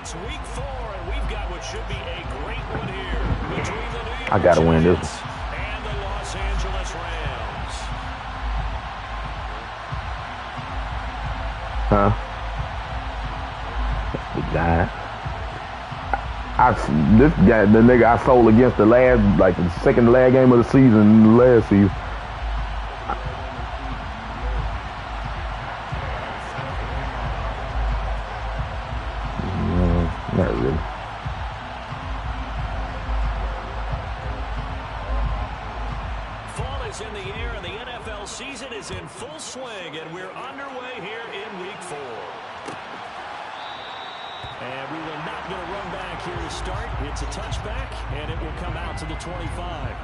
It's week 4, and we've got what should be a great one here between the New York I gotta win this Giants one. and the Los Angeles Rams. Huh? The Giants. This guy, the nigga I sold against the second to last game of the season last season. Not really. Fall is in the air, and the NFL season is in full swing, and we're underway here in week 4. And we will not get a run back here to start. It's a touchback, and it will come out to the 25.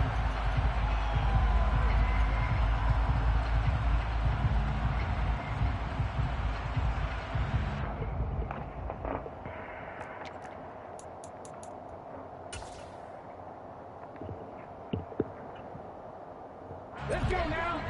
Let's go now.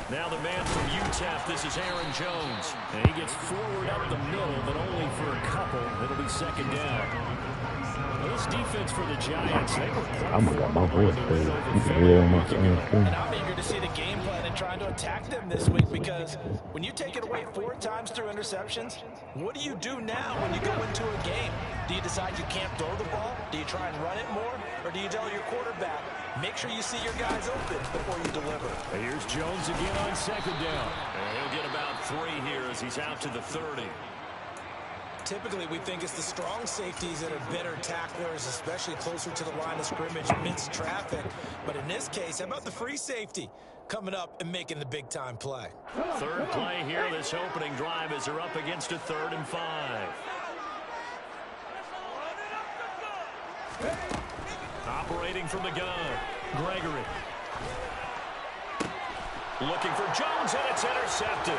Now the man from UTEP, this is Aaron Jones. And he gets forward up the middle, but only for a couple. It'll be second down. Well, this defense for the Giants, they were quite my voice, baby. You can hear him on the screen. And I'm eager to see the game plan and trying to attack them this week, because when you take it away 4 times through interceptions, what do you do now when you go into a game? Do you decide you can't throw the ball? Do you try and run it more? Or do you tell your quarterback, make sure you see your guys open before you deliver? Here's Jones again on second down. And he'll get about 3 here as he's out to the 30. Typically, we think it's the strong safeties that are better tacklers, especially closer to the line of scrimmage amidst traffic. But in this case, how about the free safety coming up and making the big-time play? Third play here, this opening drive, as they're up against a 3rd and 5. Operating from the gun, Gregory. Looking for Jones, and it's intercepted.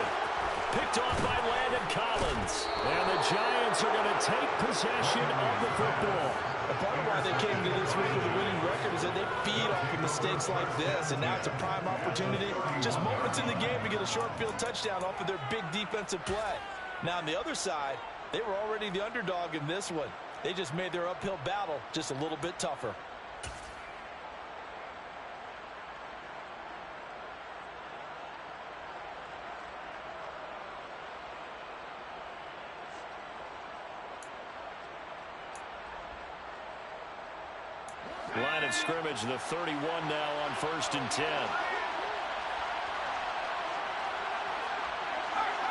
Picked off by Landon Collins. And the Giants are going to take possession of the football. A part of why they came to this week with a winning record is that they feed off of mistakes like this, and now it's a prime opportunity, just moments in the game, to get a short field touchdown off of their big defensive play. Now on the other side, they were already the underdog in this one. They just made their uphill battle just a little bit tougher. Line of scrimmage, the 31 now on 1st and 10.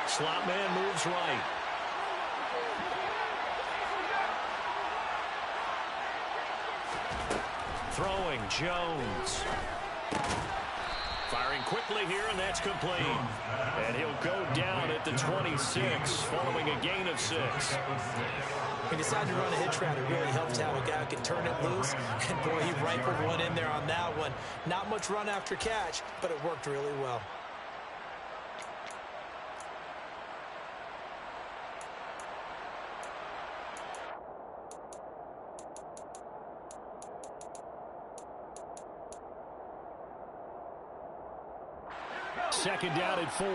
Slot man moves right. Throwing, Jones. Firing quickly here, and that's complete. And he'll go down at the 26, following a gain of 6. He decided to run a hitch route. It really helped to have a guy who can turn it loose. And boy, he rifled one in there on that one. Not much run after catch, but it worked really well. Second down at 4.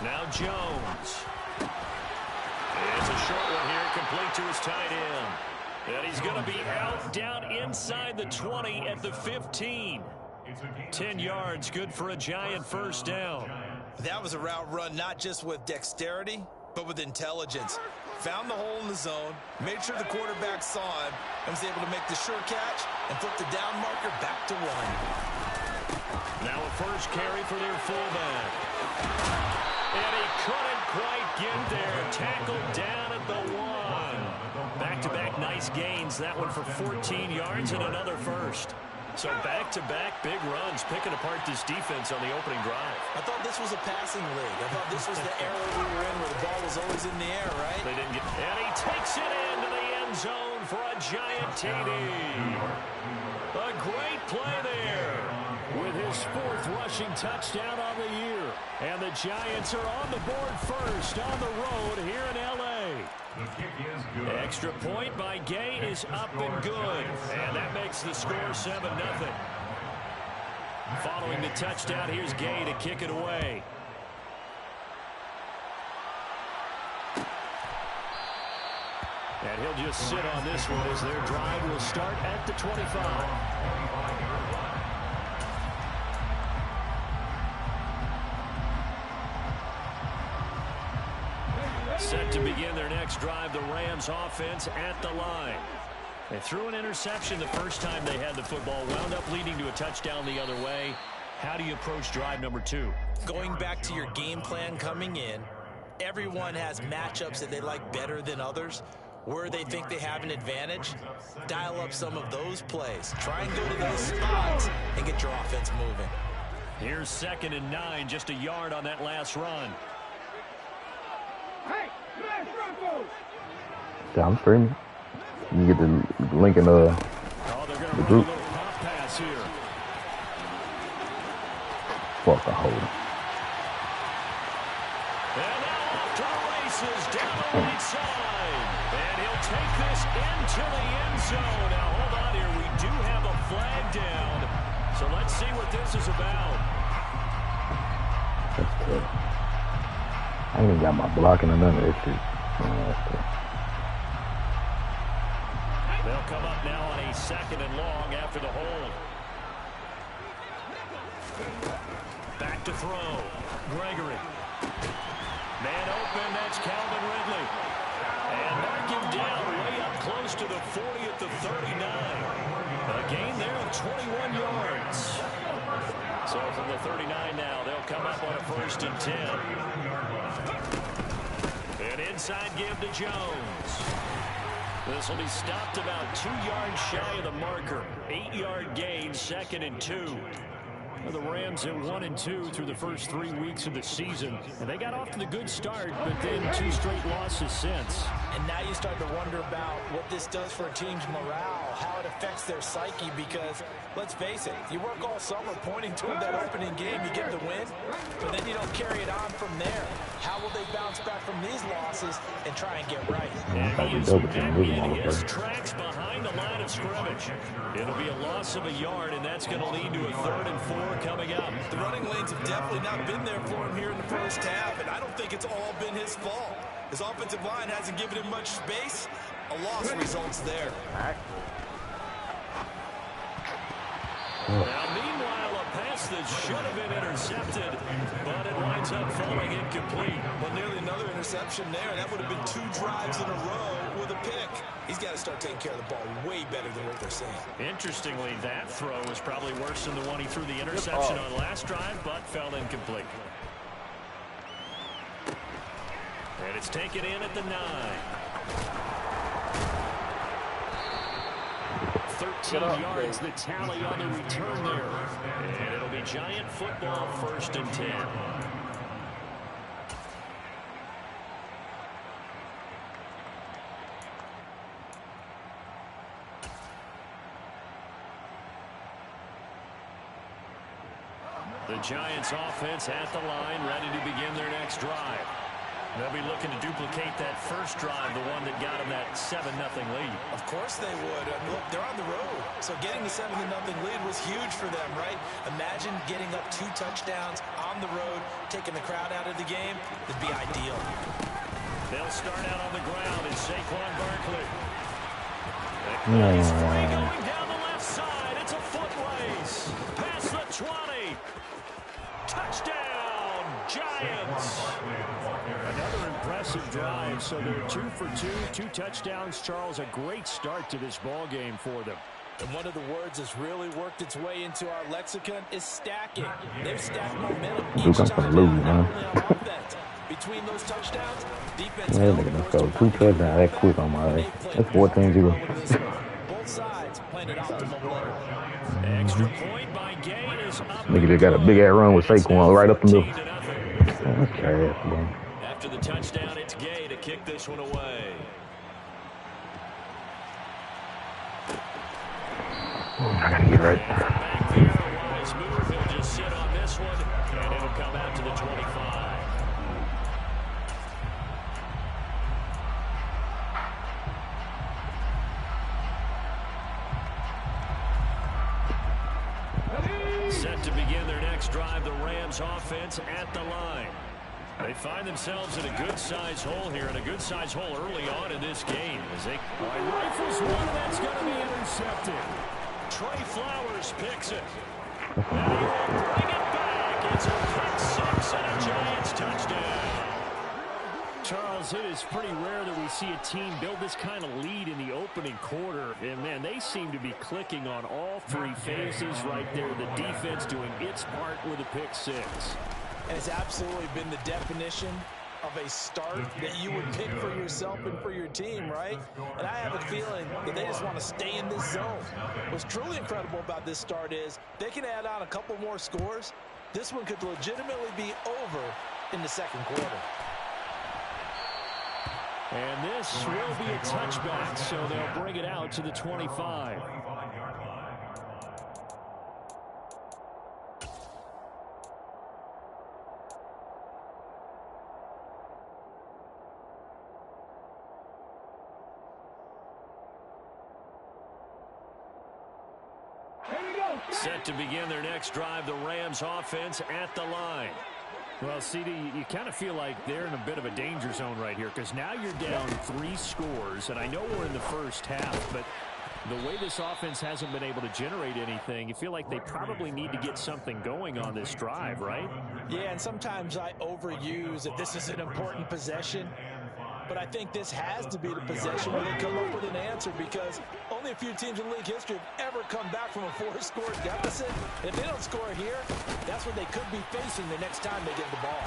Now Jones. It's a short one here, complete to his tight end. And he's going to be out down inside the 20 at the 15. 10 yards, good for a Giant first down. That was a route run not just with dexterity, but with intelligence. Found the hole in the zone, made sure the quarterback saw him, and was able to make the sure catch and flip the down marker back to 1. Now a first carry for their fullback. And he couldn't quite get there. Tackled down at the 1. Back-to-back nice gains. That one for 14 yards and another first. So back-to-back big runs, picking apart this defense on the opening drive. I thought this was a passing league. I thought this was the era we were in where the ball was always in the air, right? They didn't get, and he takes it into the end end zone for a giant TD. A great play there with his 4th rushing touchdown on the year. And the Giants are on the board first on the road here in L.A. Extra point by Gay is up and good. And that makes the score 7-0. Following the touchdown, here's Gay to kick it away. And he'll just sit on this one as their drive will start at the 25. Set to begin their next drive, the Rams offense at the line. They threw an interception the first time they had the football, wound up leading to a touchdown the other way. How do you approach drive number 2? Going back to your game plan coming in, everyone has matchups that they like better than others. Where they think they have an advantage, dial up some of those plays. Try and go to those spots and get your offense moving. Here's 2nd and 9, just a yard on that last run. Hey, last run, folks. Yeah, I'm streaming. You get the link in the Oh, they're going to run a group. little pop pass here. Fuck the hold. And now off to the races, down the right side. And he'll take this into the end zone. Now, hold on here. We do have a flag down. So let's see what this is about. That's tough. I ain't even got my blocking or none of that shit. They'll come up now on a 2nd and long after the hold. Back to throw. Gregory. Man open, that's Calvin Ridley. And mark him down way up close to the 40 at the 39. A gain there of 21 yards. So from the 39 now, they'll come up on a 1st and 10. An inside give to Jones. This will be stopped about 2 yards shy of the marker. 8-yard gain, 2nd and 2. The Rams at 1-2 through the first 3 weeks of the season. And they got off to the good start, but then 2 straight losses since. And now you start to wonder about what this does for a team's morale, how it affects their psyche, because let's face it, you work all summer pointing toward that opening game, you get the win, but then you don't carry it on from there. How will they bounce back from these losses and try and get right? And he is back in his tracks behind the line of scrimmage. It'll be a loss of a yard, and that's going to lead to a 3rd and 4 coming up. The running lanes have definitely not been there for him here in the first half, and I don't think it's all been his fault. His offensive line hasn't given him much space. A loss results there. Now, meanwhile, a pass that should have been intercepted, but it winds up falling incomplete. Well, nearly another interception there. That would have been 2 drives in a row with a pick. He's got to start taking care of the ball way better than what they're saying. Interestingly, that throw was probably worse than the one he threw the interception on last drive, but fell incomplete. And it's taken in at the 9. 13 yards the tally on the return there. And it'll be Giant football, 1st and 10. The Giants offense at the line, ready to begin their next drive. They'll be looking to duplicate that first drive, the one that got them that 7-0 lead. Of course they would. Look, they're on the road. So getting the 7-0 lead was huge for them, right? Imagine getting up 2 touchdowns on the road, taking the crowd out of the game. It'd be ideal. They'll start out on the ground in Saquon Barkley. He's free going down the left side. It's a foot race. Past the 20. Touchdown, Giants. Another impressive drive. So they're 2 for 2, 2 touchdowns. Charles, a great start to this ball game for them. And one of the words that's really worked its way into our lexicon is stacking. They've stacked momentum each time on offense. Between those touchdowns, defense Yeah, nigga, let's go 2 touchdowns that quick on my ass. That's 14-0. both sides playing it optimal level. Extra point by Gay is up. Nigga just got a big ass run with Saquon right up the middle. That's trash, bro. After the touchdown, it's Gay to kick this one away. I gotta get right. Back there, a wise move. He'll just sit on this one, and it'll come out to the 25. Set to begin their next drive, the Rams offense at the line. They find themselves in a good-sized hole here, and a good-sized hole early on in this game. As they rifles one, that's going to be intercepted. Trey Flowers picks it. And he will bring it back. It's a pick six and a Giants touchdown. Charles, it is pretty rare that we see a team build this kind of lead in the opening quarter. And, man, they seem to be clicking on all three phases right there. The defense doing its part with a pick six. And it's absolutely been the definition of a start that you would pick for yourself and for your team, right? And I have a feeling that they just want to stay in this zone. What's truly incredible about this start is they can add on a couple more scores. This one could legitimately be over in the second quarter. And this will be a touchback, so they'll bring it out to the 25. Set to begin their next drive, the Rams offense at the line. Well, CD, you kind of feel like they're in a bit of a danger zone right here because now you're down 3 scores, and I know we're in the first half, but the way this offense hasn't been able to generate anything, you feel like they probably need to get something going on this drive, right? Yeah, and sometimes I overuse that this is an important possession. But I think this has to be the possession where they come up with an answer because only a few teams in league history have ever come back from a 4-score deficit. And if they don't score here, that's what they could be facing the next time they get the ball.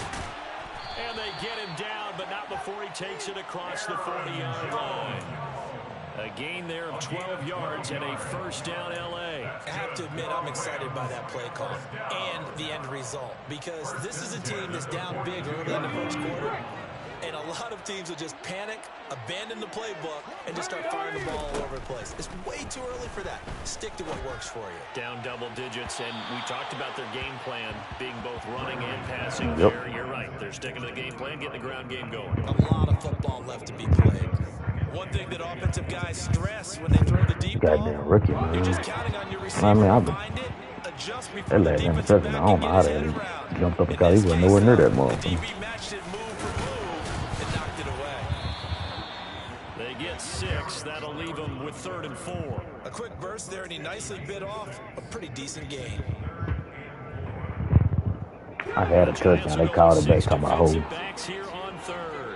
And they get him down, but not before he takes it across the 40-yard line. A gain there of 12 yards and a first down L.A. I have to admit I'm excited by that play call and the end result because this is a team that's down big early in the first quarter. And a lot of teams will just panic, abandon the playbook, and just start firing the ball all over the place. It's way too early for that. Stick to what works for you. Down double digits, and we talked about their game plan being both running and passing there. You're right. They're sticking to the game plan, getting the ground game going. A lot of football left to be played. One thing that offensive guys stress when they throw the deep ball, Rookie, man. you're just counting on your receiver to find it, adjust before the defensive back can get his head around. Jumped up and got, he wasn't nowhere near that motherfucker. The DB matched it move for move. They get 6. That'll leave them with 3rd and 4. A quick burst there, and he nicely bit off a pretty decent gain. I had a touchdown. They called it back. Talking about hold. Backs here on 3rd.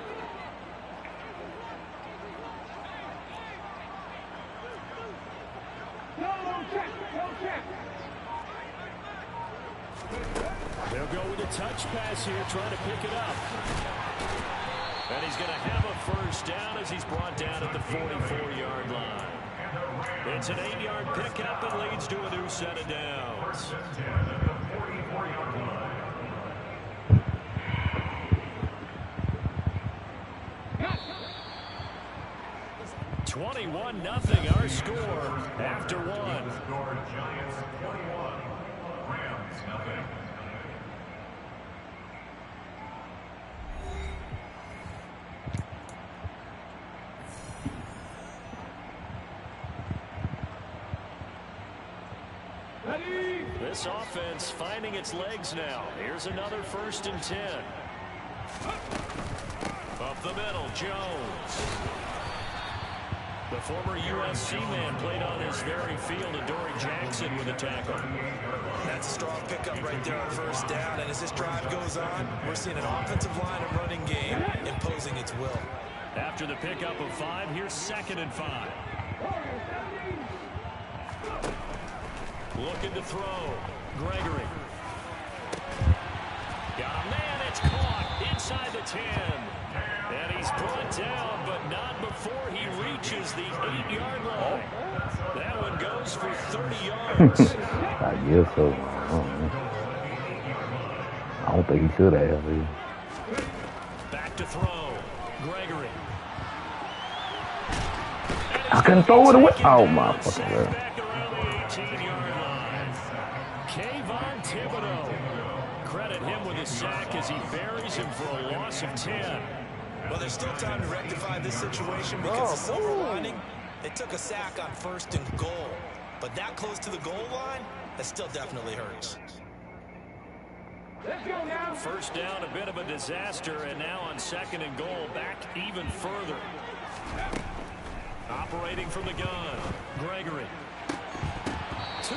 They'll go with a touch pass here, trying to pick it up. And he's going to have a first down as he's brought down at the 44-yard line. It's an 8-yard pickup and leads to a new set of downs. 21-0 our score after 1. This offense finding its legs now. Here's another 1st and 10. Up the middle, Jones. The former USC man played on this very field, Adoree Jackson with a tackle. That's a strong pickup right there on 1st down. And as this drive goes on, we're seeing an offensive line and running game imposing its will. After the pickup of 5, here's 2nd and 5. Looking to throw. Gregory. Got a man. It's caught inside the 10. And he's brought down, but not before he reaches the 8-yard line. That one goes for 30 yards. I guess so. I don't think he should have. Back to throw. Gregory. I couldn't throw it away. Oh, my fucking God. Back around the 18. him with a sack as he buries him for a loss of 10. Well, there's still time to rectify this situation because the silver lining, they took a sack on 1st and goal. But that close to the goal line, that still definitely hurts. Let's go now. First down, a bit of a disaster, and now on 2nd and goal, back even further. Operating from the gun, Gregory.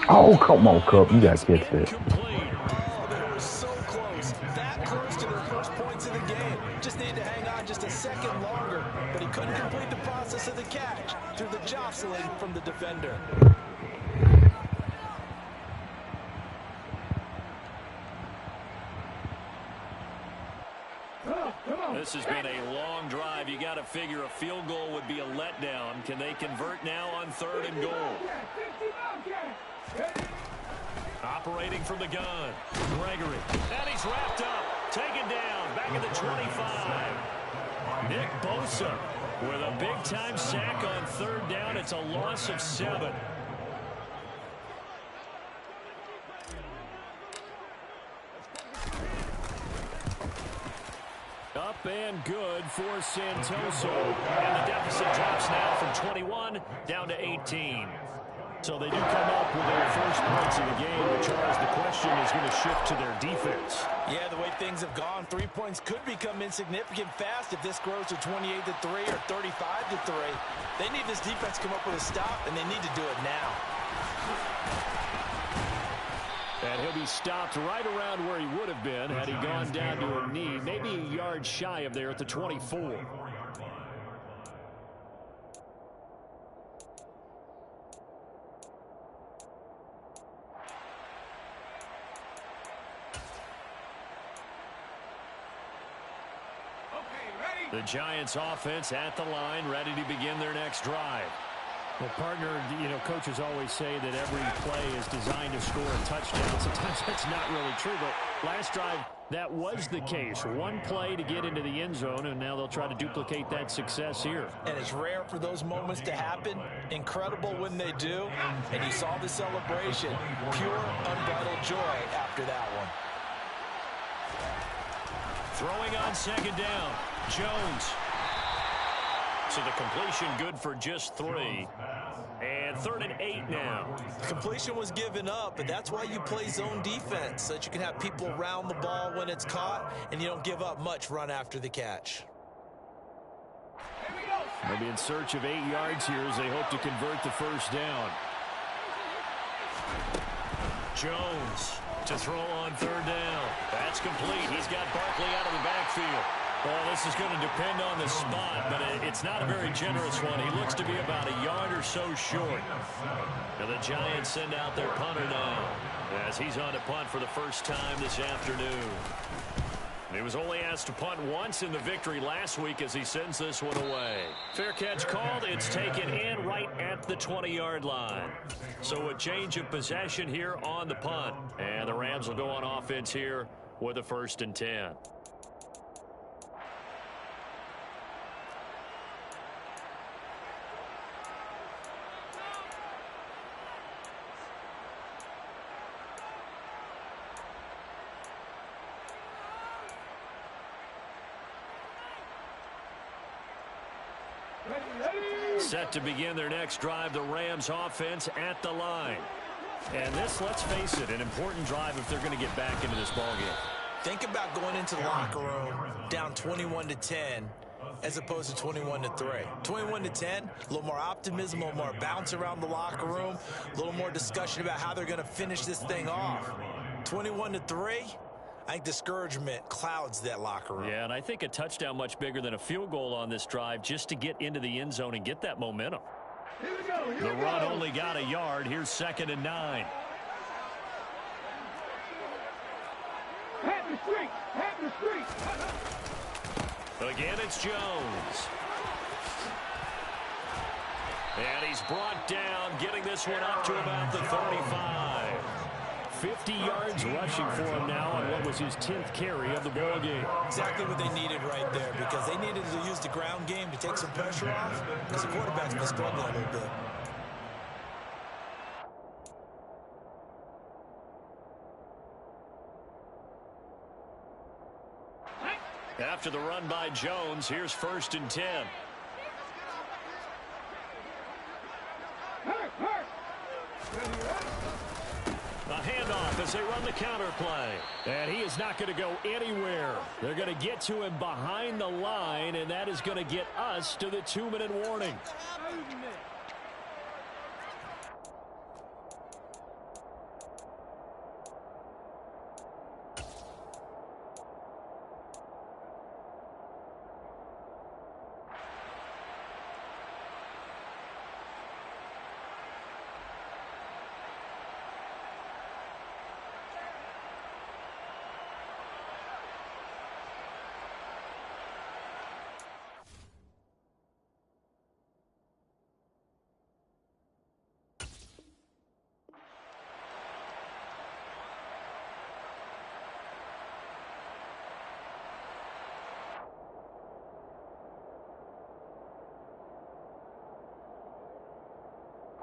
Oh, come on, Cup. You got to catch that. Oh, they were so close. That close to their first points of the game. Just needed to hang on just a second longer, but he couldn't complete the process of the catch through the jostling from the defender. This has been a long drive. You got to figure a field goal would be a letdown. Can they convert now on 3rd and goal? Operating from the gun, Gregory. And he's wrapped up, taken down, back at the 25. Nick Bosa with a big-time sack on 3rd down. It's a loss of 7. Up and good for Santoso. And the deficit drops now from 21 down to 18. So they do come up with their first points of the game, but Charles, the question is going to shift to their defense. Yeah, the way things have gone, 3 points could become insignificant fast if this grows to 28-3 or 35-3. They need this defense to come up with a stop, and they need to do it now. And he'll be stopped right around where he would have been had he gone down to a knee, maybe a yard shy of there at the 24. The Giants offense at the line, ready to begin their next drive. Well, partner, coaches always say that every play is designed to score a touchdown. Sometimes that's not really true, but last drive, that was the case. One play to get into the end zone, and now they'll try to duplicate that success here. And it's rare for those moments to happen. Incredible when they do. And you saw the celebration. Pure, unbridled joy after that one. Throwing on 2nd down, Jones. So the completion good for just 3. And 3rd and 8 now. The completion was given up, but that's why you play zone defense, so that you can have people around the ball when it's caught, and you don't give up much run after the catch. They'll be in search of 8 yards here as they hope to convert the first down. Jones to throw on 3rd down. That's complete. He's got Barkley out of the backfield. Well, this is going to depend on the spot, but it's not a very generous one. He looks to be about a yard or so short. Now the Giants send out their punter now as he's on to punt for the first time this afternoon. He was only asked to punt once in the victory last week as he sends this one away. Fair catch called. It's taken in right at the 20-yard line. So a change of possession here on the punt. And the Rams will go on offense here with a 1st and 10. Set to begin their next drive, the Rams offense at the line. And this, let's face it, an important drive if they're going to get back into this ballgame. Think about going into the locker room down 21-10 as opposed to 21-3. 21-10, a little more optimism, a little more bounce around the locker room, a little more discussion about how they're going to finish this thing off. 21-3, I think discouragement clouds that locker room. Yeah, and I think a touchdown much bigger than a field goal on this drive just to get into the end zone and get that momentum. The run only got a yard. Here's 2nd and 9. Hat the street! Hat the street! Again, it's Jones. And he's brought down, getting this one up to about the 35. 50 yards rushing for him now on what was his 10th carry of the ball game. Exactly what they needed right there, because they needed to use the ground game to take some pressure off, because the quarterback's been struggling a little bit. After the run by Jones, here's 1st and 10. A handoff as they run the counter play. And he is not going to go anywhere. They're going to get to him behind the line, and that is going to get us to the 2-minute warning.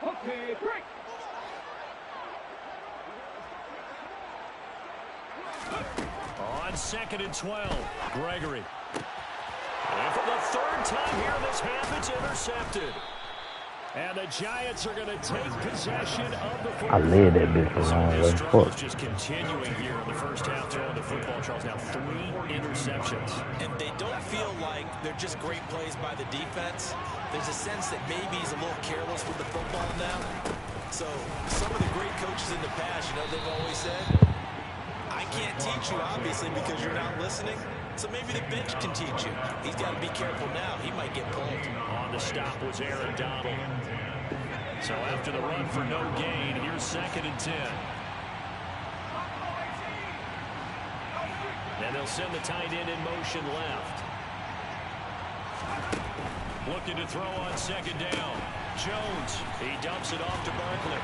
Okay, break. On 2nd and 12, Gregory. And for the 3rd time here in this half, it's intercepted. And the Giants are going to take possession of the football. I led that bitch the wrong way. Struggle's just continuing here in the first half, throwing the football. Charles, now 3 interceptions. And they don't feel like they're just great plays by the defense. There's a sense that maybe he's a little careless with the football now. So some of the great coaches in the past, you know, they've always said, I can't teach you, obviously, because you're not listening. So maybe the bench can teach you. He's got to be careful now. He might get pulled. On the stop was Aaron Donald. So after the run for no gain, here's 2nd and 10. And they'll send the tight end in motion left. Looking to throw on 2nd down. Jones, he dumps it off to Barkley.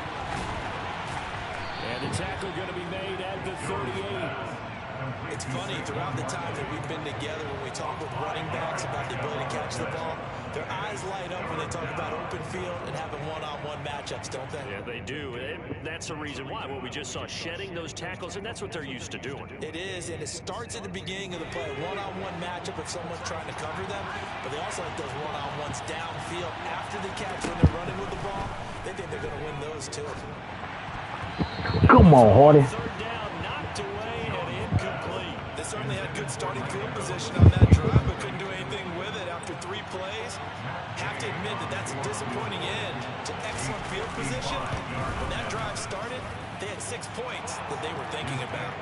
And the tackle going to be made at the 38. It's funny, throughout the time that we've been together, when we talk with running backs about the ability to catch the ball, their eyes light up when they talk about open field and having one-on-one matchups, don't they? Yeah, they do. And that's the reason why. Well, we just saw shedding those tackles, and that's what they're used to doing. It is, and it starts at the beginning of the play. One-on-one matchup if someone's trying to cover them, but they also like those one-on-ones downfield after the catch when they're running with the ball. They think they're going to win those, too. Come on, Hardy. 3rd down, knocked away and incomplete. They certainly had good starting field position on that drive, but couldn't do anything with it after 3 plays. Have to admit that that's a disappointing end to excellent field position. When that drive started, they had 6 points that they were thinking about.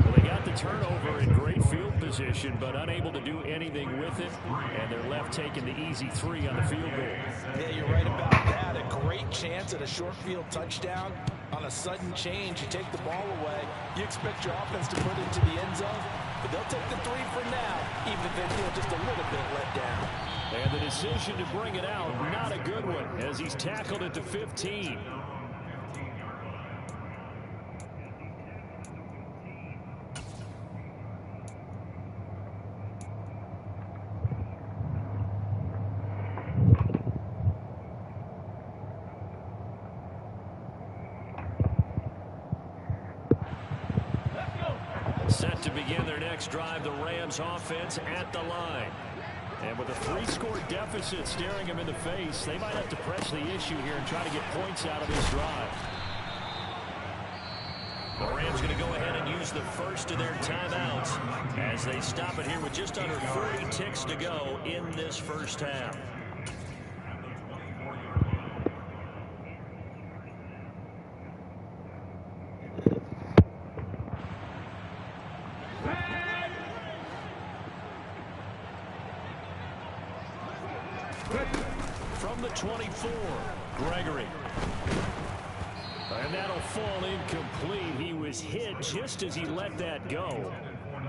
Well, they got the turnover in great field position, but unable to do anything with it, and they're left taking the easy 3 on the field goal. Yeah, you're right about that. A great chance at a short field touchdown. On a sudden change, you take the ball away. You expect your offense to put it into the end zone, but they'll take the 3 for now, even if they feel just a little bit let down. And the decision to bring it out, not a good one, as he's tackled at the 15. Set to begin their next drive, the Rams offense at the line. And with a 3-score deficit staring them in the face, they might have to press the issue here and try to get points out of this drive. The Rams going to go ahead and use the first of their timeouts as they stop it here with just under 40 ticks to go in this first half. From the 24, Gregory. And that'll fall incomplete. He was hit just as he let that go.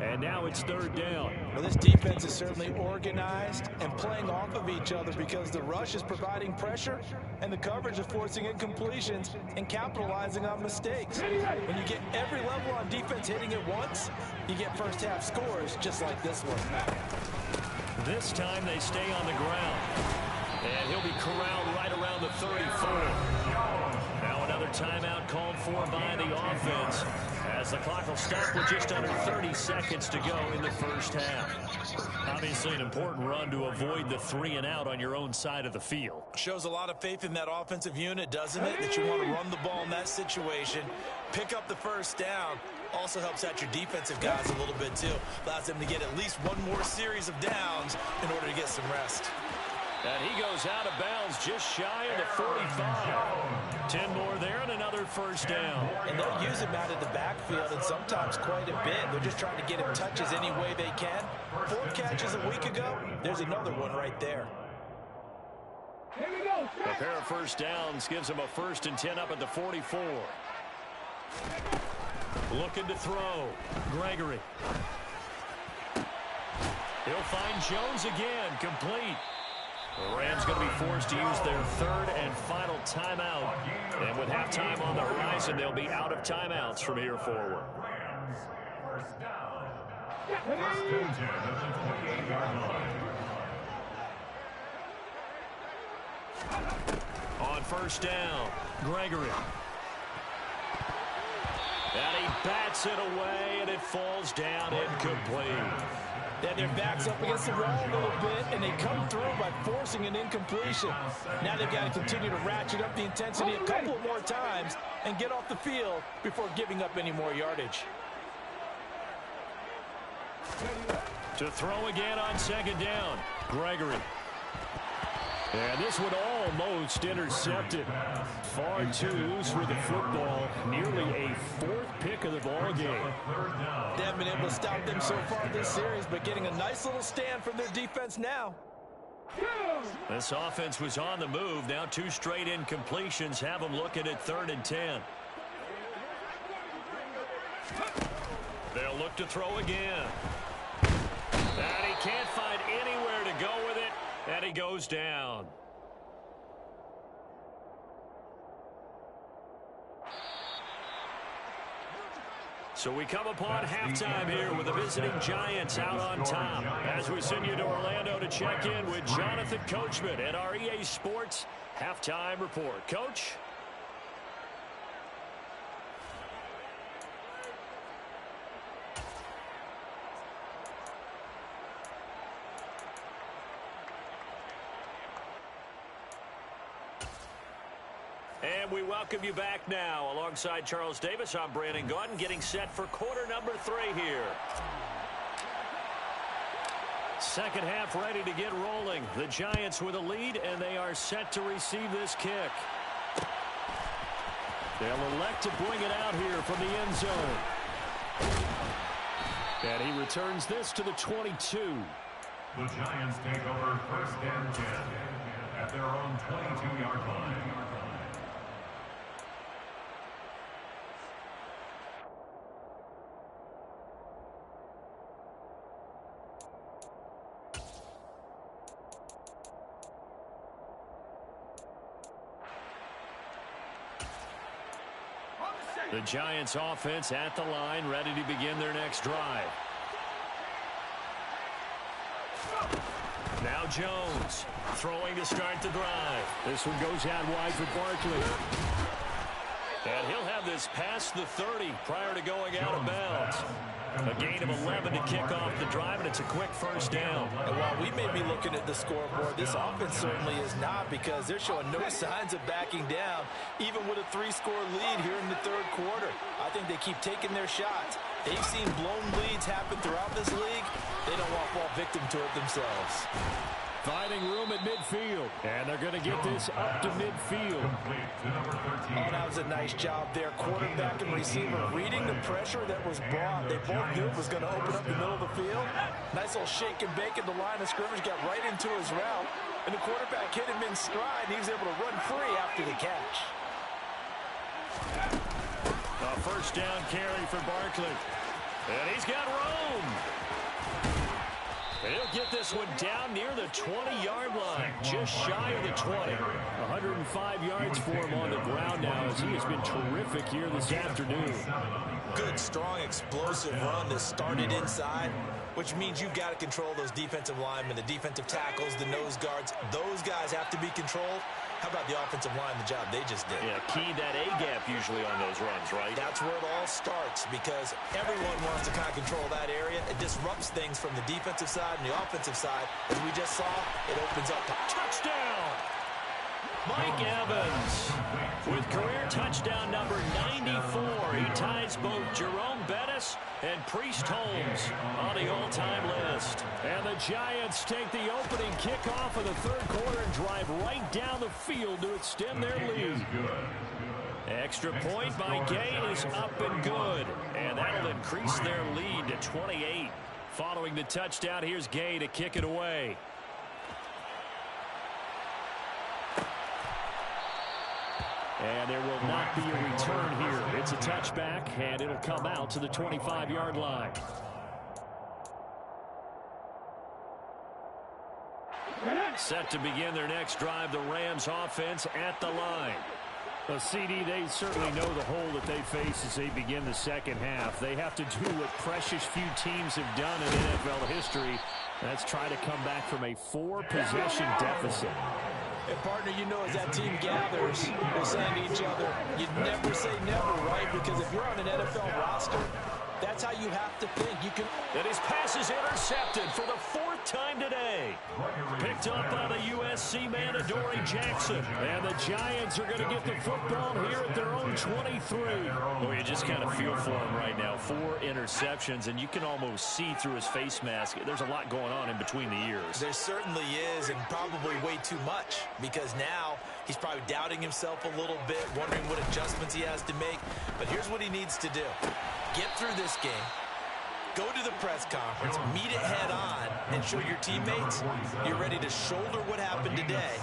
And now it's 3rd down. Well, this defense is certainly organized and playing off of each other because the rush is providing pressure and the coverage is forcing incompletions and capitalizing on mistakes. When you get every level on defense hitting at once, you get first half scores just like this one. This time they stay on the ground. And he'll be corralled right around the 34. Now another timeout called for by the offense, as the clock will stop with just under 30 seconds to go in the first half. Obviously an important run to avoid the 3-and-out on your own side of the field. Shows a lot of faith in that offensive unit, doesn't it? That you want to run the ball in that situation, pick up the first down. Also helps out your defensive guys a little bit too. Allows them to get at least one more series of downs in order to get some rest. And he goes out of bounds just shy of the 45. 10 more there and another first down. And they'll use him out of the backfield and sometimes quite a bit. They're just trying to get him touches any way they can. 4 catches a week ago. There's another one right there. Here we go. A pair of first downs gives him a 1st and 10 up at the 44. Looking to throw. Gregory. He'll find Jones again. Complete. The Rams going to be forced to use their 3rd and final timeout. And with halftime on the horizon, they'll be out of timeouts from here forward. First down. First and 10 at the 28-yard line. On first down, Gregory. And he bats it away, and it falls down incomplete. Then their backs up against the wall a little bit, and they come through by forcing an incompletion. Now they've got to continue to ratchet up the intensity a couple more times and get off the field before giving up any more yardage. To throw again on 2nd down, Gregory. And this one almost intercepted. Far too loose with the football. Nearly a 4th pick of the ball game. They haven't been able to stop them so far this series, but getting a nice little stand from their defense now. This offense was on the move. Now 2 straight incompletions have them looking at 3rd and 10. They'll look to throw again. And he can't find anywhere to go with it. And he goes down. So we come upon halftime here with the visiting Giants out on top. As we send you to Orlando to check in with Jonathan Coachman at our EA Sports Halftime Report. Coach? And we welcome you back now. Alongside Charles Davis, I'm Brandon Gaudin, getting set for quarter number 3 here. Second half ready to get rolling. The Giants with a lead, and they are set to receive this kick. They'll elect to bring it out here from the end zone. And he returns this to the 22. The Giants take over 1st and 10 at their own 22-yard line. The Giants offense at the line, ready to begin their next drive. Now Jones throwing to start the drive. This one goes out wide for Barkley. And he'll have this past the 30 prior to going out of bounds. A gain of 11 to kick off the drive, and it's a quick first down. And while we may be looking at the scoreboard, this offense certainly is not, because they're showing no signs of backing down, even with a 3-score lead here in the 3rd quarter. I think they keep taking their shots. They've seen blown leads happen throughout this league. They don't want to fall victim to it themselves. Finding room at midfield. And they're going to get this up to midfield. Oh, that was a nice job there. Quarterback and receiver reading the pressure that was brought. They both knew it was going to open up the middle of the field. Nice little shake and bake at the line of scrimmage. Got right into his route. And the quarterback hit him in stride. And he was able to run free after the catch. A first down carry for Barkley. And he's got room. And he'll get this one down near the 20-yard line, just shy of the 20. 105 yards for him on the ground now, as he has been terrific here this afternoon. Good, strong, explosive run that started inside which means you've got to control those defensive linemen, the defensive tackles, the nose guards. Those guys have to be controlled. How about the offensive line, the job they just did? Yeah, key that A-gap usually on those runs, right? That's where it all starts because everyone wants to kind of control that area. It disrupts things from the defensive side and the offensive side. As we just saw, it opens up. Touchdown! Mike Evans with career touchdown number 94. He ties both Jerome Bettis and Priest Holmes on the all-time list. And the Giants take the opening kickoff of the third quarter and drive right down the field to extend their lead. Extra point by Gay is up and good. And that'll increase their lead to 28. Following the touchdown, here's Gay to kick it away. And there will not be a return here. It's a touchback, and it'll come out to the 25-yard line. Set to begin their next drive, the Rams offense at the line. Well, CD, they certainly know the hole that they face as they begin the second half. They have to do what precious few teams have done in NFL history. That's try to come back from a 4-possession deficit. And, partner, you know, as that team gathers, they're saying to each other, you never say never, right? Because if you're on an NFL roster, that's how you have to think. You can. And his pass is intercepted for the 4th time today. Picked up by the USC man, Adoree Jackson. And the Giants are going to get the football here at their own 23. Well, you just kind of feel for him right now. 4 interceptions, and you can almost see through his face mask. There's a lot going on in between the ears. There certainly is, and probably way too much, because now he's probably doubting himself a little bit, wondering what adjustments he has to make. But here's what he needs to do. Get through this game, go to the press conference, meet it head on, and show your teammates you're ready to shoulder what happened today,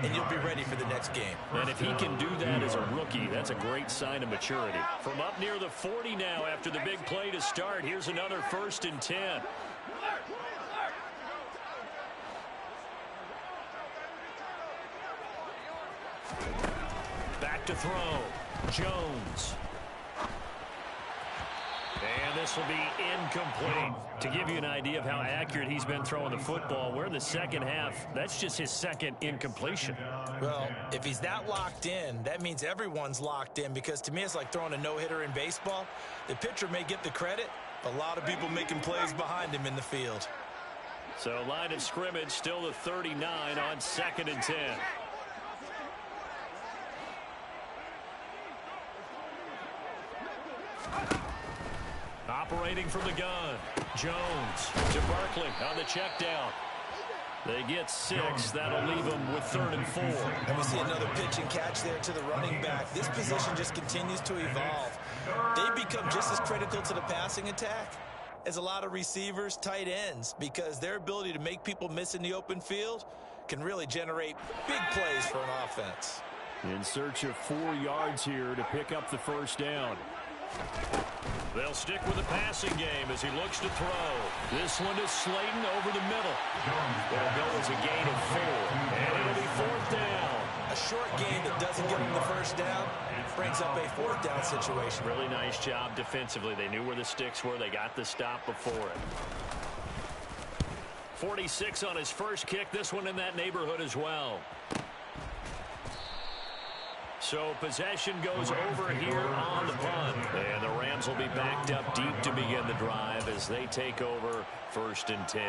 and you'll be ready for the next game. And if he can do that as a rookie, that's a great sign of maturity. From up near the 40 now after the big play to start, here's another 1st and 10. Back to throw. Jones. And this will be incomplete. To give you an idea of how accurate he's been throwing the football, we're in the second half. That's just his 2nd incompletion. Well, if he's that locked in, that means everyone's locked in, because to me it's like throwing a no-hitter in baseball. The pitcher may get the credit, but a lot of people making plays behind him in the field. So line of scrimmage still the 39 on 2nd and 10. Operating from the gun, Jones to Barkley on the check down. They get 6. That'll leave them with 3rd and 4. And we see another pitch and catch there to the running back. This position just continues to evolve. They become just as critical to the passing attack as a lot of receivers, tight ends, because their ability to make people miss in the open field can really generate big plays for an offense. In search of 4 yards here to pick up the 1st down. They'll stick with the passing game as he looks to throw. This one is Slayton over the middle. It'll go as a gain of 4. And it'll be 4th down. A short game that doesn't get them the 1st down brings up a 4th down situation. Really nice job defensively. They knew where the sticks were. They got the stop before it. 46 on his first kick. This one in that neighborhood as well. So possession goes over here on the punt. And the Rams will be backed up deep to begin the drive as they take over 1st and 10.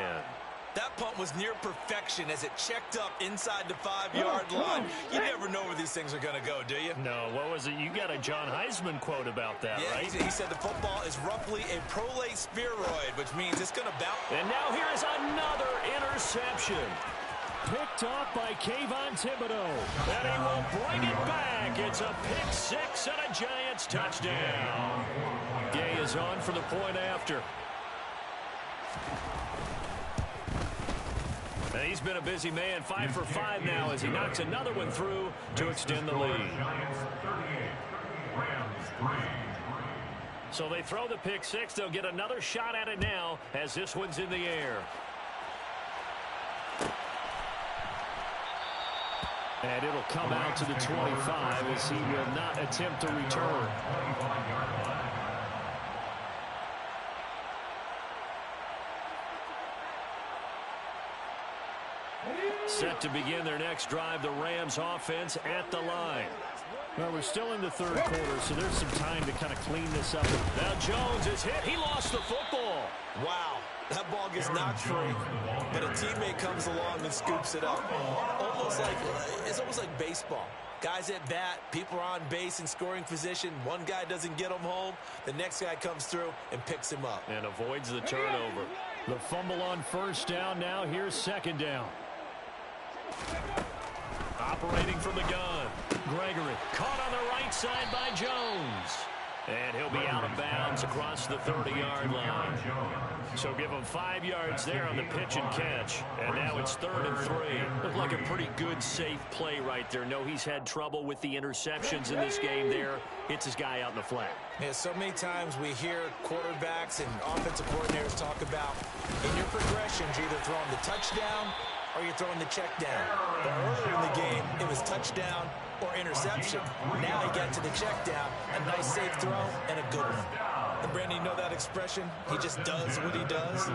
That punt was near perfection as it checked up inside the 5-yard line. You never know where these things are going to go, do you? No, what was it? You got a John Heisman quote about that, yeah, right? He said the football is roughly a prolate spheroid, which means it's going to bounce. And now here is another interception. Picked off by Kayvon Thibodeaux. And he will bring it back. It's a pick 6 and a Giants touchdown. Gay is on for the point after. And he's been a busy man, 5 for 5 now as he knocks another one through to extend the lead. So they throw the pick 6. They'll get another shot at it now as this one's in the air. And it'll come out to the 25 as he will not attempt a return. Set to begin their next drive, the Rams offense at the line. Well, we're still in the third quarter, so there's some time to kind of clean this up. Now Jones is hit. He lost the football. Wow, that ball gets knocked free, but a teammate comes along and scoops it up. It's almost like baseball. Guys at bat, people are on base in scoring position. One guy doesn't get him home. The next guy comes through and picks him up. And avoids the turnover. The fumble on first down. Now here's second down. Operating from the gun. Gregory caught on the right side by Jones. And he'll be out of bounds across the 30-yard line. So give him 5 yards there on the pitch and catch. And now it's 3rd and 3. Looked like a pretty good, safe play right there. No, he's had trouble with the interceptions in this game there. Hits his guy out in the flat. Yeah, so many times we hear quarterbacks and offensive coordinators talk about in your progressions, you're either throwing the touchdown or you're throwing the check down. But earlier in the game, it was touchdown or interception. Now he got to the check down, a nice safe throw, and a good one. And Brandon, you know that expression? He just does what he does.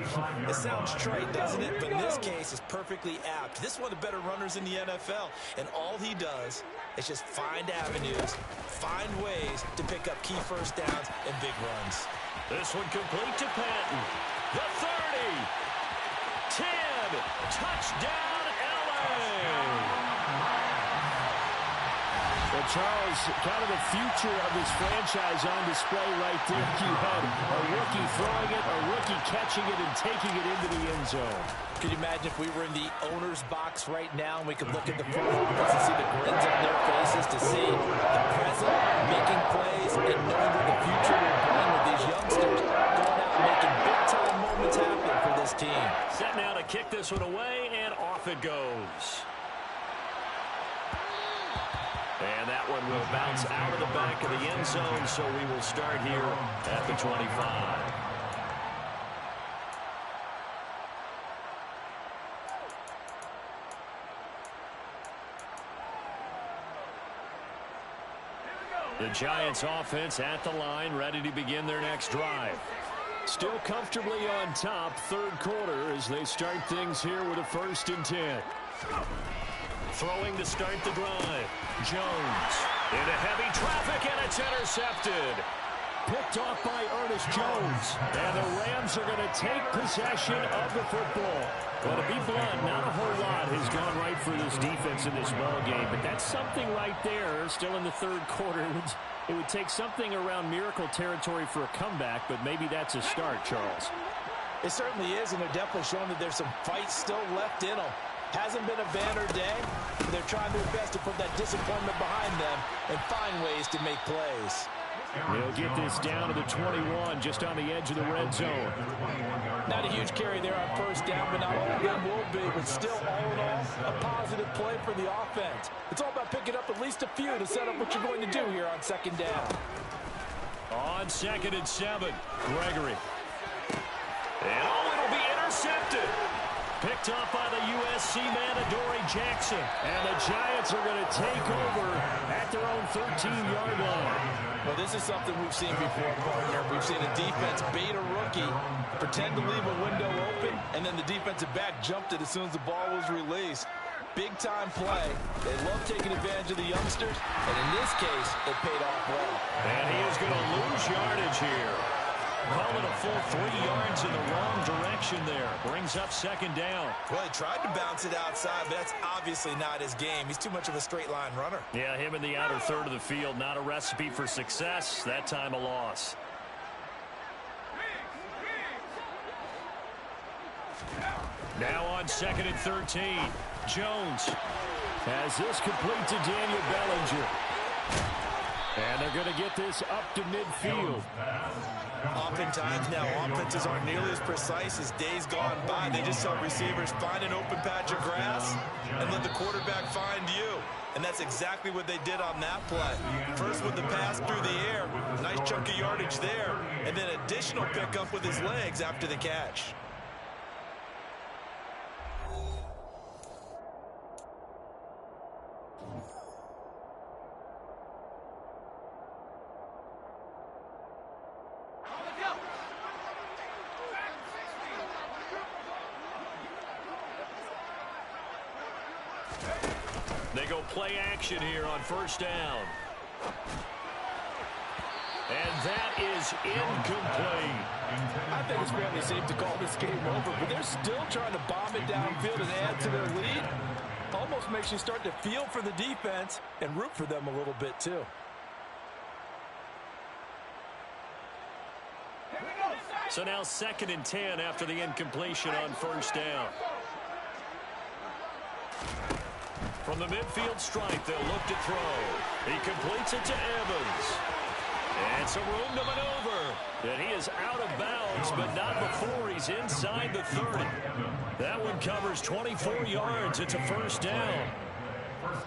It sounds trite, doesn't it? But in this case, it's perfectly apt. This is one of the better runners in the NFL, and all he does is just find avenues, find ways to pick up key first downs and big runs. This one complete to Patton. The 30. 10. Touchdown, LA. Well, Charles, kind of the future of this franchise on display right there. You had a rookie throwing it, a rookie catching it, and taking it into the end zone. Could you imagine if we were in the owner's box right now and we could look at the front office and see the grins on their faces, to see the present making plays and knowing what the future will bring with these youngsters going out and making big-time moments happen for this team. Set now to kick this one away, and off it goes. And that one will bounce out of the back of the end zone, so we will start here at the 25. The Giants offense at the line, ready to begin their next drive. Still comfortably on top, third quarter, as they start things here with a 1st and 10. Throwing to start the drive. Jones into heavy traffic, and it's intercepted. Picked off by Ernest Jones. And the Rams are going to take possession of the football. Well, to be blunt, not a whole lot has gone right for this defense in this ball game, but that's something right there. Still in the third quarter. It would take something around miracle territory for a comeback, but maybe that's a start, Charles. It certainly is, and they're definitely showing that there's some fight still left in them. Hasn't been a banner day, but they're trying their best to put that disappointment behind them and find ways to make plays. They'll get this down to the 21, just on the edge of the red zone. Not a huge carry there on first down, but not all of them will be. But still, all in all, a positive play for the offense. It's all about picking up at least a few to set up what you're going to do here on second down. On 2nd and 7, Gregory. And it'll be intercepted. Picked off by the USC man, Adoree Jackson. And the Giants are going to take over at their own 13-yard line. Well, this is something we've seen before, partner. We've seen a defense bait a rookie, pretend to leave a window open, and then the defensive back jumped it as soon as the ball was released. Big-time play. They love taking advantage of the youngsters, and in this case, it paid off well. And he is going to lose yardage here. Calling a full 3 yards in the wrong direction there. Brings up second down. Well, he tried to bounce it outside, but that's obviously not his game. He's too much of a straight-line runner. Yeah, him in the outer third of the field. Not a recipe for success. That time a loss. Now on 2nd and 13. Jones has this complete to Daniel Bellinger. And they're going to get this up to midfield. Oftentimes now, offenses aren't nearly as precise as days gone by. They just saw receivers find an open patch of grass and let the quarterback find you. And that's exactly what they did on that play. First with the pass through the air, nice chunk of yardage there, and then additional pickup with his legs after the catch. They go play action here on first down. And that is incomplete. I think it's fairly safe to call this game over, but they're still trying to bomb it downfield and add to their lead. Almost makes you start to feel for the defense and root for them a little bit too. So now 2nd and 10 after the incompletion on first down. From the midfield stripe, they'll look to throw. He completes it to Evans. And some room to maneuver. And he is out of bounds, but not before he's inside the 30. That one covers 24 yards. It's a first down.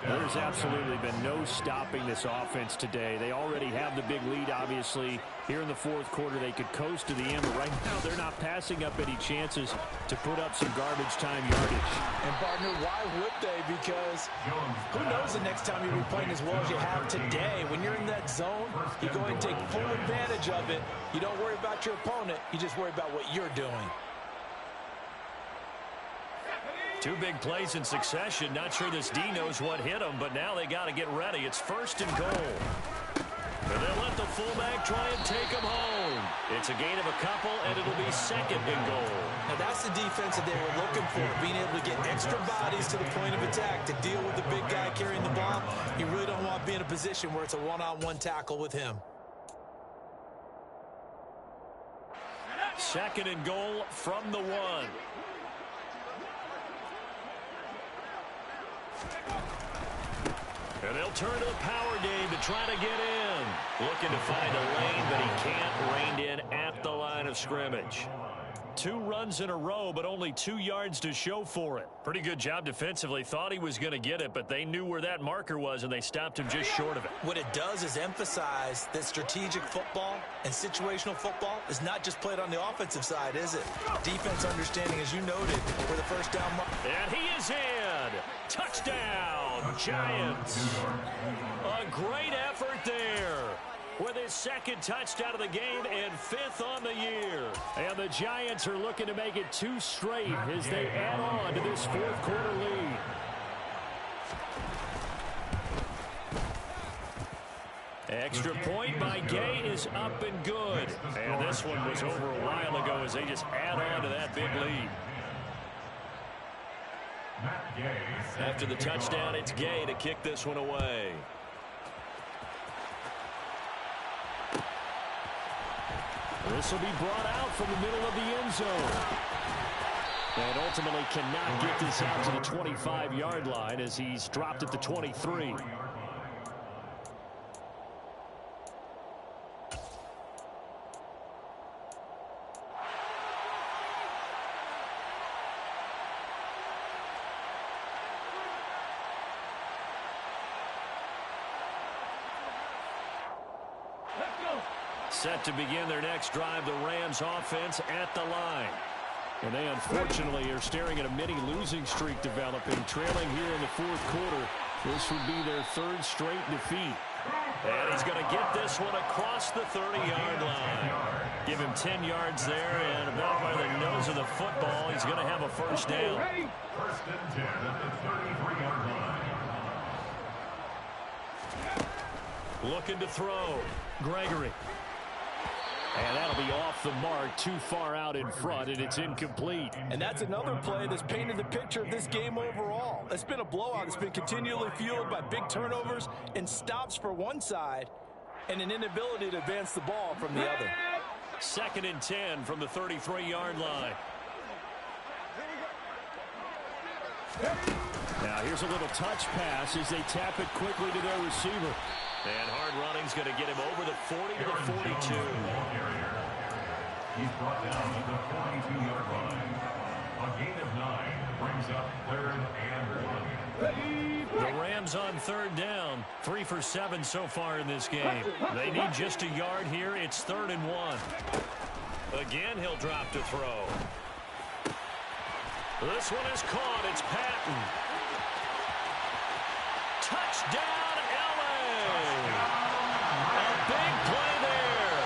There's absolutely been no stopping this offense today. They already have the big lead, obviously. Here in the 4th quarter, they could coast to the end, but right now they're not passing up any chances to put up some garbage time yardage. And, partner, why would they? Because who knows the next time you'll be playing as well as you have today. When you're in that zone, you go and take full advantage of it. You don't worry about your opponent. You just worry about what you're doing. 2 big plays in succession. Not sure this D knows what hit him, but now they got to get ready. It's 1st and goal. And they'll let the fullback try and take him home. It's a gain of a couple, and it'll be 2nd and goal. Now that's the defense that they were looking for, being able to get extra bodies to the point of attack to deal with the big guy carrying the ball. You really don't want to be in a position where it's a one-on-one tackle with him. 2nd and goal from the 1. And they'll turn to the power game to try to get in. Looking to find a lane, but he can't rein in at the line of scrimmage. 2 runs in a row, but only 2 yards to show for it. Pretty good job defensively. Thought he was going to get it, but they knew where that marker was, and they stopped him just short of it. What it does is emphasize that strategic football and situational football is not just played on the offensive side, is it? Defense understanding, as you noted, where the first down mark. And he is in. Touchdown, Giants. A great effort there. With his 2nd touchdown of the game and 5th on the year. And the Giants are looking to make it 2 straight as they add on to this 4th quarter lead. Extra point by Gay is up and good. And this one was over a while ago as they just add on to that big lead. After the touchdown, it's Gay to kick this one away. This will be brought out from the middle of the end zone. And ultimately cannot get this out to the 25-yard line as he's dropped at the 23. Set to begin their next drive, the Rams offense at the line. And they unfortunately are staring at a mini losing streak developing, trailing here in the 4th quarter. This would be their 3rd straight defeat. And he's going to get this one across the 30-yard line. Give him 10 yards there, and about by the nose of the football, he's going to have a first down. 1st and 10 at the 33-yard line. Looking to throw. Gregory. And that'll be off the mark, too far out in front, and it's incomplete. And that's another play that's painted the picture of this game overall. It's been a blowout. It's been continually fueled by big turnovers and stops for one side and an inability to advance the ball from the other. 2nd and 10 from the 33-yard line. Now here's a little touch pass as they tap it quickly to their receiver. And hard running's going to get him over the 40 to the 42. He's brought down to the 42-yard line. A gain of 9 brings up 3rd and 1. The Rams on 3rd down. 3 for 7 so far in this game. They need just a yard here. It's 3rd and 1. Again, he'll drop to throw. This one is caught. It's Patton. Touchdown, a big play there.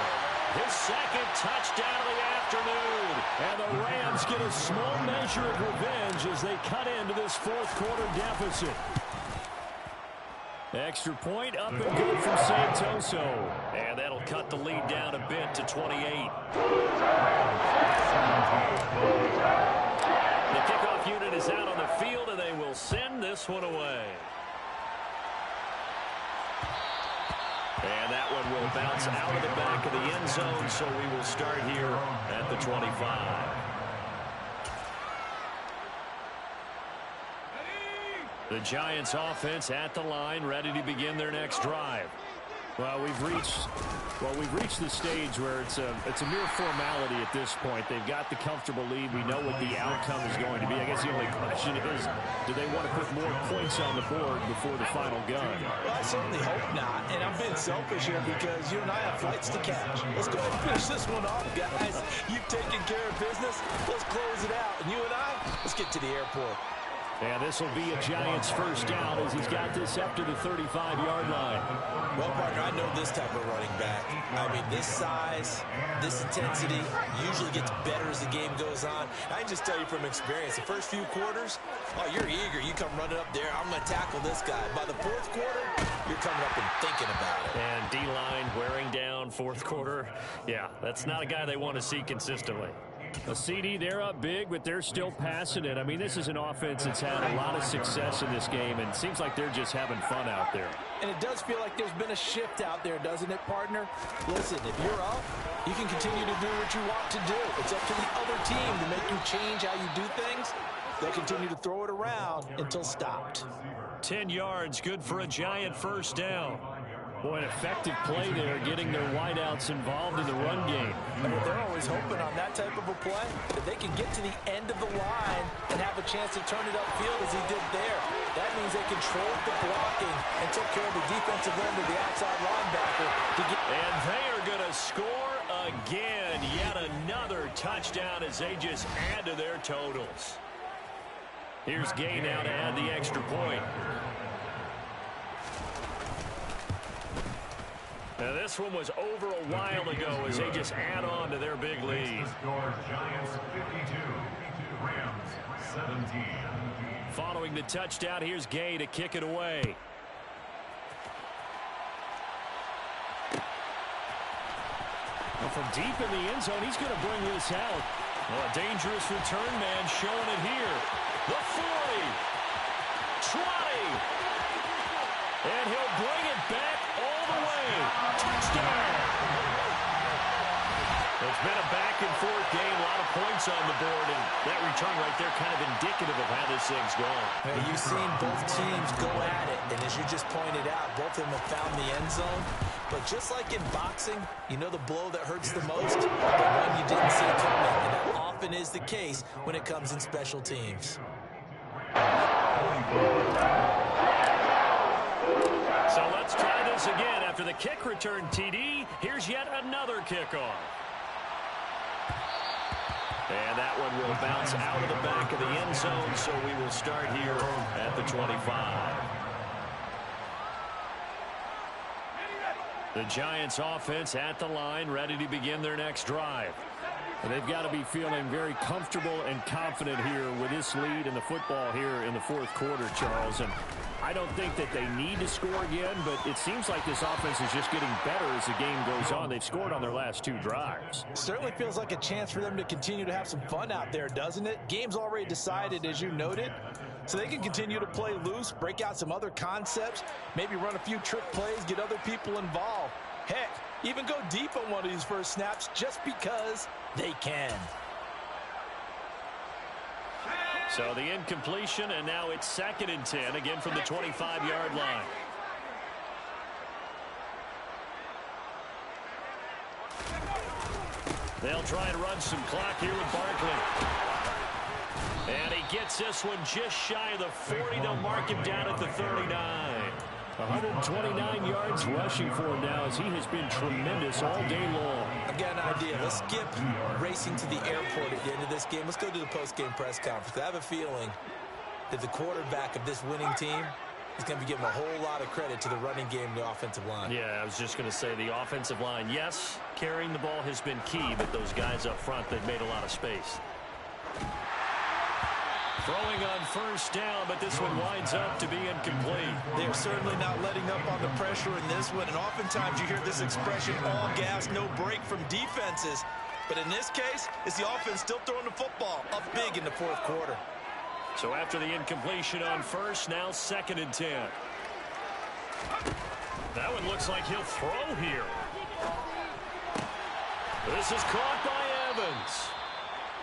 His 2nd touchdown of the afternoon. And the Rams get a small measure of revenge as they cut into this fourth quarter deficit. Extra point up and good from Santoso. And that'll cut the lead down a bit to 28. The kickoff unit is out on the field, and they will send this one away. And that one will bounce out of the back of the end zone, so we will start here at the 25. The Giants offense at the line, ready to begin their next drive. Well, we've reached the stage where it's a mere formality at this point. They've got the comfortable lead. We know what the outcome is going to be. I guess the only question is, do they want to put more points on the board before the final gun? Well, I certainly hope not. And I'm being selfish here because you and I have flights to catch. Let's go ahead and finish this one off, guys. You've taken care of business. Let's close it out. And you and I, let's get to the airport. And this will be a Giants first down as he's got this up to the 35-yard line. Well, partner, I know this type of running back. I mean, this size, this intensity usually gets better as the game goes on. I can just tell you from experience, the first few quarters, oh, you're eager. You come running up there, I'm going to tackle this guy. By the fourth quarter, you're coming up and thinking about it. And D-line wearing down fourth quarter. Yeah, that's not a guy they want to see consistently. A CD, they're up big, but they're still passing it. I mean, this is an offense that's had a lot of success in this game, and it seems like they're just having fun out there. And it does feel like there's been a shift out there, doesn't it, partner? Listen, if you're up, you can continue to do what you want to do. It's up to the other team to make you change how you do things. They'll continue to throw it around until stopped. 10 yards, good for a Giant first down. Boy, an effective play there, getting their wideouts involved in the run game. And they're always hoping on that type of a play that they can get to the end of the line and have a chance to turn it upfield as he did there. That means they controlled the blocking and took care of the defensive end of the outside linebacker. And they are going to score again. Yet another touchdown as they just add to their totals. Here's Gay now to add the extra point. Now this one was over a while ago as they just add on to their big lead. Giants 52, Rams 17. Following the touchdown, here's Gay to kick it away. Well, from deep in the end zone, he's going to bring this out. Well, a dangerous return man showing it here. The 40. 20. And he'll bring it back all the way. Touchdown. It's been a back-and-forth game, a lot of points on the board, and that return right there kind of indicative of how this thing's going. Hey, you've seen both teams go at it, and as you just pointed out, both of them have found the end zone. But just like in boxing, you know the blow that hurts the most? The one you didn't see coming, and that often is the case when it comes in special teams. So let's try this again. After the kick return TD, here's yet another kickoff. And that one will bounce out of the back of the end zone, so we will start here at the 25. The Giants offense at the line, ready to begin their next drive. And they've got to be feeling very comfortable and confident here with this lead in the football here in the fourth quarter, Charles. And I don't think that they need to score again, but it seems like this offense is just getting better as the game goes on. They've scored on their last two drives. Certainly feels like a chance for them to continue to have some fun out there, doesn't it? Game's already decided, as you noted, so they can continue to play loose, break out some other concepts, maybe run a few trick plays, get other people involved. Heck, even go deep on one of these first snaps just because they can. So the incompletion, and now it's 2nd and 10, again from the 25-yard line. They'll try and run some clock here with Barkley. And he gets this one just shy of the 40. They'll mark him down at the 39. 129 yards rushing for him now as he has been tremendous all day long. I've got an idea. Let's skip racing to the airport at the end of this game. Let's go to the post-game press conference. I have a feeling that the quarterback of this winning team he's going to be giving a whole lot of credit to the running game and the offensive line. Yeah, I was just going to say the offensive line, yes, carrying the ball has been key, but those guys up front, they've made a lot of space. Throwing on first down, but this one winds up to be incomplete. They're certainly not letting up on the pressure in this one, and oftentimes you hear this expression, all gas, no break from defenses. But in this case, it's the offense still throwing the football up big in the fourth quarter. So after the incompletion on first, now 2nd and 10. That one looks like he'll throw here. This is caught by Evans.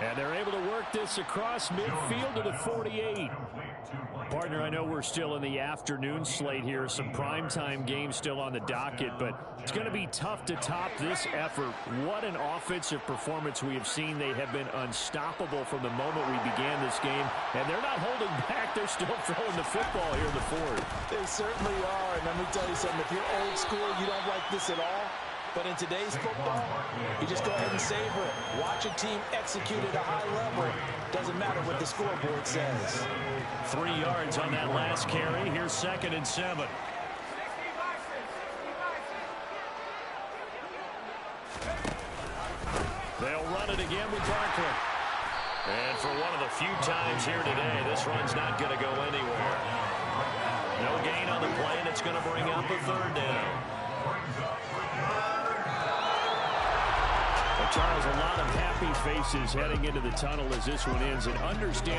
And they're able to work this across midfield to the 48. Partner, I know we're still in the afternoon slate here. Some primetime games still on the docket, but it's going to be tough to top this effort. What an offensive performance we have seen. They have been unstoppable from the moment we began this game, and they're not holding back. They're still throwing the football here in the fourth. They certainly are, and let me tell you something. If you're old school, you don't like this at all. But in today's football, you just go ahead and savor it. Watch a team execute at a high level. Doesn't matter what the scoreboard says. 3 yards on that last carry. Here's 2nd and 7. They'll run it again with Barkley. And for one of the few times here today, this run's not going to go anywhere. No gain on the play, and it's going to bring up a 3rd down. Charles, a lot of happy faces heading into the tunnel as this one ends, and understandably